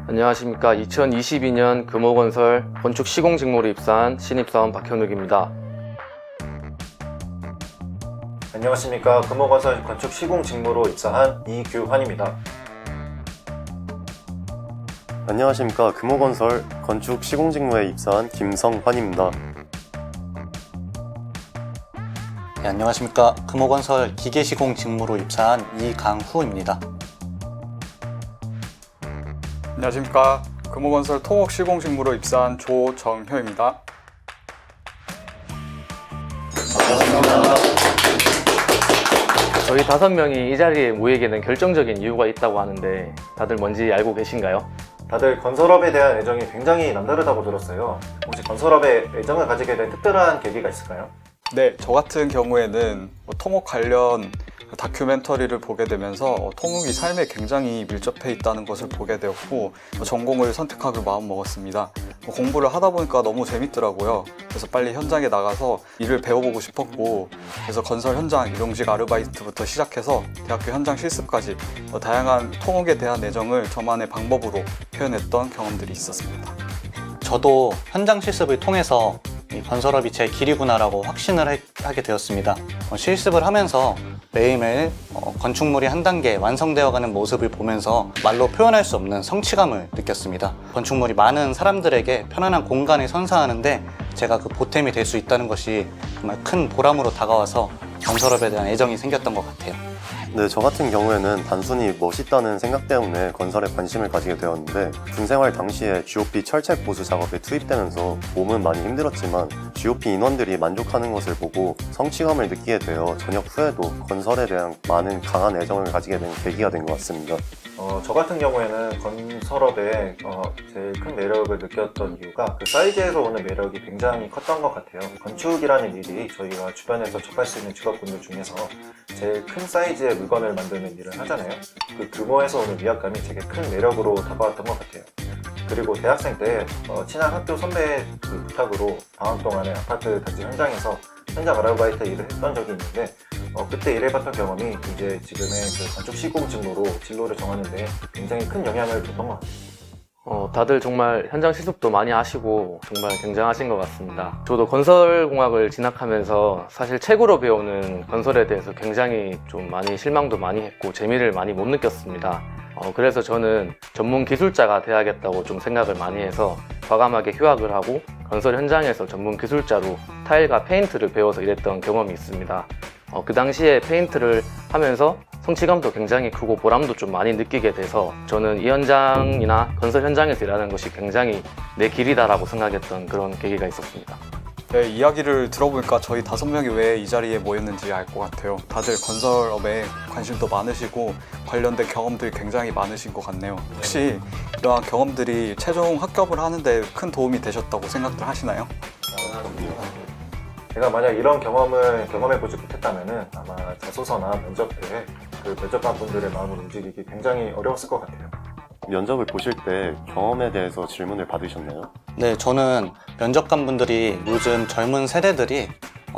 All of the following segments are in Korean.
안녕하십니까. 2022년 금호건설 건축 시공 직무로 입사한 신입사원 박현욱입니다. 안녕하십니까. 금호건설 건축 시공 직무로 입사한 이규환입니다. 안녕하십니까. 금호건설 건축 시공 직무에 입사한 김성환입니다. 네, 안녕하십니까. 금호건설 기계시공 직무로 입사한 이강후입니다. 안녕하십니까. 금호건설 토목 시공 직무로 입사한 조정효입니다. 저희 5명이 이 자리에 모이게 된 결정적인 이유가 있다고 하는데 다들 뭔지 알고 계신가요? 다들 건설업에 대한 애정이 굉장히 남다르다고 들었어요. 혹시 건설업에 애정을 가지게 된 특별한 계기가 있을까요? 네, 저 같은 경우에는 토목 관련 다큐멘터리를 보게 되면서 토목이 삶에 굉장히 밀접해 있다는 것을 보게 되었고 전공을 선택하기로 마음먹었습니다. 공부를 하다 보니까 너무 재밌더라고요. 그래서 빨리 현장에 나가서 일을 배워보고 싶었고, 그래서 건설 현장 일용직 아르바이트부터 시작해서 대학교 현장 실습까지 다양한 토목에 대한 애정을 저만의 방법으로 표현했던 경험들이 있었습니다. 저도 현장 실습을 통해서 이 건설업이 제 길이구나라고 확신을 하게 되었습니다. 실습을 하면서 매일매일 건축물이 한 단계 완성되어가는 모습을 보면서 말로 표현할 수 없는 성취감을 느꼈습니다. 건축물이 많은 사람들에게 편안한 공간을 선사하는데 제가 그 보탬이 될 수 있다는 것이 정말 큰 보람으로 다가와서 건설업에 대한 애정이 생겼던 것 같아요. 네, 저 같은 경우에는 단순히 멋있다는 생각 때문에 건설에 관심을 가지게 되었는데 군생활 당시에 GOP 철책 보수 작업에 투입되면서 몸은 많이 힘들었지만 GOP 인원들이 만족하는 것을 보고 성취감을 느끼게 되어 전역 후에도 건설에 대한 많은 강한 애정을 가지게 된 계기가 된 것 같습니다. 저 같은 경우에는 건설업에 제일 큰 매력을 느꼈던 이유가 그 사이즈에서 오는 매력이 굉장히 컸던 것 같아요. 건축이라는 일이 저희가 주변에서 접할 수 있는 직업군들 중에서 제일 큰 사이즈의 물건을 만드는 일을 하잖아요. 그 규모에서 오는 위압감이 되게 큰 매력으로 다가왔던 것 같아요. 그리고 대학생 때 친한 학교 선배 그 부탁으로 방학 동안에 아파트 단지 현장에서 현장 아르바이트 일을 했던 적이 있는데 그때 일해봤던 경험이 이제 지금의 그 건축 시공 직무로 진로를 정하는데 굉장히 큰 영향을 줬던 것 같아요. 다들 정말 현장 실습도 많이 하시고 정말 굉장하신 것 같습니다. 저도 건설공학을 진학하면서 사실 책으로 배우는 건설에 대해서 굉장히 좀 많이 실망도 많이 했고 재미를 많이 못 느꼈습니다. 그래서 저는 전문 기술자가 돼야겠다고 좀 생각을 많이 해서 과감하게 휴학을 하고 건설 현장에서 전문 기술자로 타일과 페인트를 배워서 일했던 경험이 있습니다. 그 당시에 페인트를 하면서 성취감도 굉장히 크고 보람도 좀 많이 느끼게 돼서 저는 이 현장이나 건설 현장에서 일하는 것이 굉장히 내 길이다라고 생각했던 그런 계기가 있었습니다. 네, 이야기를 들어보니까 저희 5명이 왜 이 자리에 모였는지 알 것 같아요. 다들 건설업에 관심도 많으시고 관련된 경험들이 굉장히 많으신 것 같네요. 혹시 이러한 경험들이 최종 합격을 하는데 큰 도움이 되셨다고 생각들 하시나요? 제가 만약 이런 경험을 경험해보지 못했다면 아마 자소서나 면접 때 그 면접관 분들의 마음을 움직이기 굉장히 어려웠을 것 같아요. 면접을 보실 때 경험에 대해서 질문을 받으셨나요? 네, 저는 면접관분들이 요즘 젊은 세대들이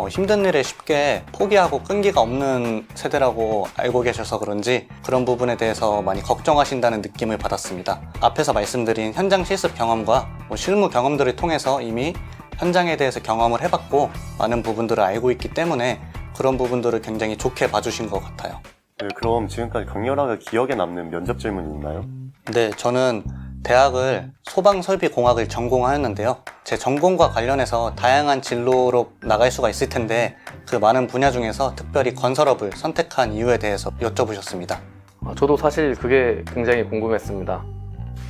힘든 일을 쉽게 포기하고 끈기가 없는 세대라고 알고 계셔서 그런지 그런 부분에 대해서 많이 걱정하신다는 느낌을 받았습니다. 앞에서 말씀드린 현장 실습 경험과 실무 경험들을 통해서 이미 현장에 대해서 경험을 해봤고 많은 부분들을 알고 있기 때문에 그런 부분들을 굉장히 좋게 봐주신 것 같아요. 네, 그럼 지금까지 강렬하게 기억에 남는 면접 질문이 있나요? 네, 저는 대학을 소방설비공학을 전공하였는데요. 제 전공과 관련해서 다양한 진로로 나갈 수가 있을 텐데 그 많은 분야 중에서 특별히 건설업을 선택한 이유에 대해서 여쭤보셨습니다. 저도 사실 그게 굉장히 궁금했습니다.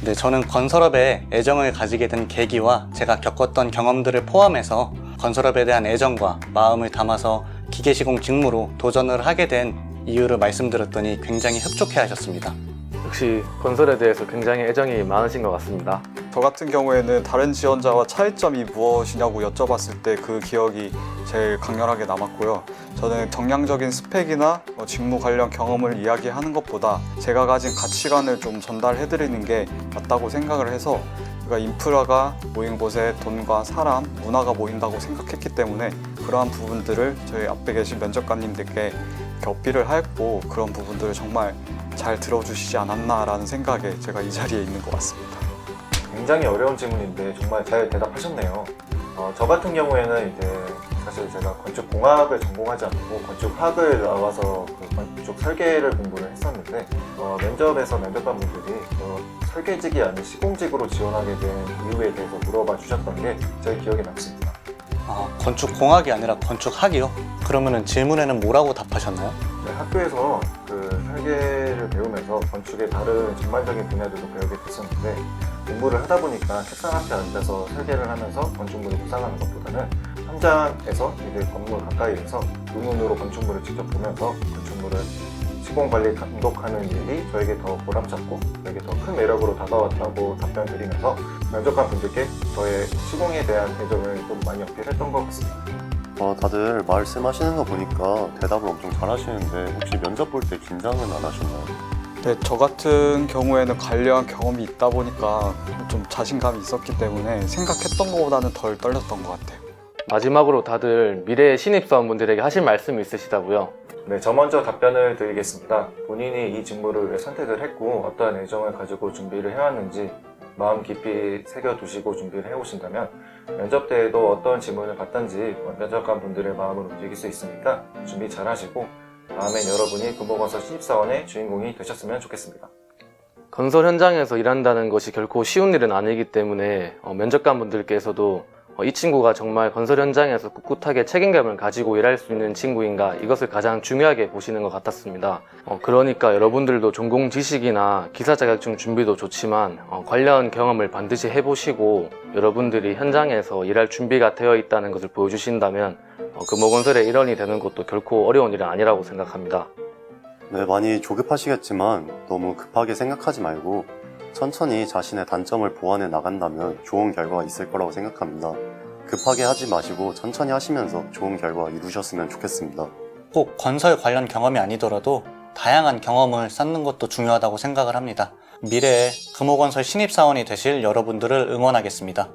네, 저는 건설업에 애정을 가지게 된 계기와 제가 겪었던 경험들을 포함해서 건설업에 대한 애정과 마음을 담아서 기계시공 직무로 도전을 하게 된 이유를 말씀드렸더니 굉장히 흡족해 하셨습니다. 역시 건설에 대해서 굉장히 애정이 많으신 것 같습니다. 저 같은 경우에는 다른 지원자와 차이점이 무엇이냐고 여쭤봤을 때 그 기억이 제일 강렬하게 남았고요. 저는 정량적인 스펙이나 직무 관련 경험을 이야기하는 것보다 제가 가진 가치관을 좀 전달해드리는 게 맞다고 생각을 해서 그러니까 인프라가 모인 곳에 돈과 사람, 문화가 모인다고 생각했기 때문에 그러한 부분들을 저희 앞에 계신 면접관님들께 어필을 하였고 그런 부분들을 정말 잘 들어주시지 않았나라는 생각에 제가 이 자리에 있는 것 같습니다. 굉장히 어려운 질문인데 정말 잘 대답하셨네요. 저 같은 경우에는 이제 사실 제가 건축공학을 전공하지 않고 건축학을 나와서 그 건축 설계를 공부를 했었는데 면접에서 면접관분들이 설계직이 아닌 시공직으로 지원하게 된 이유에 대해서 물어봐 주셨던 게 제일 기억에 남습니다. 건축공학이 아니라 건축학이요? 그러면은 질문에는 뭐라고 답하셨나요? 네, 학교에서 그 설계를 배우면서 건축의 다른 전반적인 분야들도 배우게 됐었는데 공부를 하다 보니까 책상 앞에 앉아서 설계를 하면서 건축물을 구상하는 것보다는 현장에서 이제 건물 가까이에서 눈으로 건축물을 직접 보면서 건축물을 시공관리 감독하는 일이 저에게 더 보람찼고 저에게 더 큰 매력으로 다가왔다고 답변 드리면서 면접관 분들께 저의 시공에 대한 애정을 좀 많이 어필했던 것 같습니다. 다들 말씀하시는 거 보니까 대답을 엄청 잘하시는데 혹시 면접 볼 때 긴장은 안 하셨나요? 네, 저 같은 경우에는 관련 경험이 있다 보니까 좀 자신감이 있었기 때문에 생각했던 것보다는 덜 떨렸던 것 같아요. 마지막으로 다들 미래의 신입사원분들에게 하실 말씀이 있으시다고요? 네, 저 먼저 답변을 드리겠습니다. 본인이 이 직무를 왜 선택을 했고 어떠한 애정을 가지고 준비를 해왔는지 마음 깊이 새겨두시고 준비를 해오신다면 면접 때에도 어떤 질문을 받든지 면접관 분들의 마음을 움직일 수 있으니까 준비 잘 하시고 다음엔 여러분이 금호건설 신입사원의 주인공이 되셨으면 좋겠습니다. 건설 현장에서 일한다는 것이 결코 쉬운 일은 아니기 때문에 면접관 분들께서도 이 친구가 정말 건설 현장에서 꿋꿋하게 책임감을 가지고 일할 수 있는 친구인가 이것을 가장 중요하게 보시는 것 같았습니다. 그러니까 여러분들도 전공 지식이나 기사 자격증 준비도 좋지만 관련 경험을 반드시 해보시고 여러분들이 현장에서 일할 준비가 되어 있다는 것을 보여주신다면 금호건설의 일원이 되는 것도 결코 어려운 일은 아니라고 생각합니다. 네, 많이 조급하시겠지만 너무 급하게 생각하지 말고 천천히 자신의 단점을 보완해 나간다면 좋은 결과가 있을 거라고 생각합니다. 급하게 하지 마시고 천천히 하시면서 좋은 결과 이루셨으면 좋겠습니다. 꼭 건설 관련 경험이 아니더라도 다양한 경험을 쌓는 것도 중요하다고 생각을 합니다. 미래에 금호건설 신입사원이 되실 여러분들을 응원하겠습니다.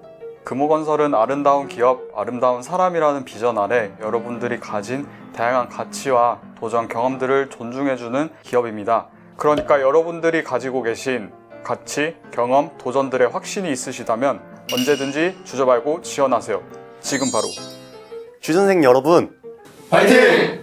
금호건설은 아름다운 기업, 아름다운 사람이라는 비전 아래 여러분들이 가진 다양한 가치와 도전 경험들을 존중해주는 기업입니다. 그러니까 여러분들이 가지고 계신 가치, 경험, 도전들의 확신이 있으시다면 언제든지 주저 말고 지원하세요. 지금 바로. 취준생 여러분! 파이팅!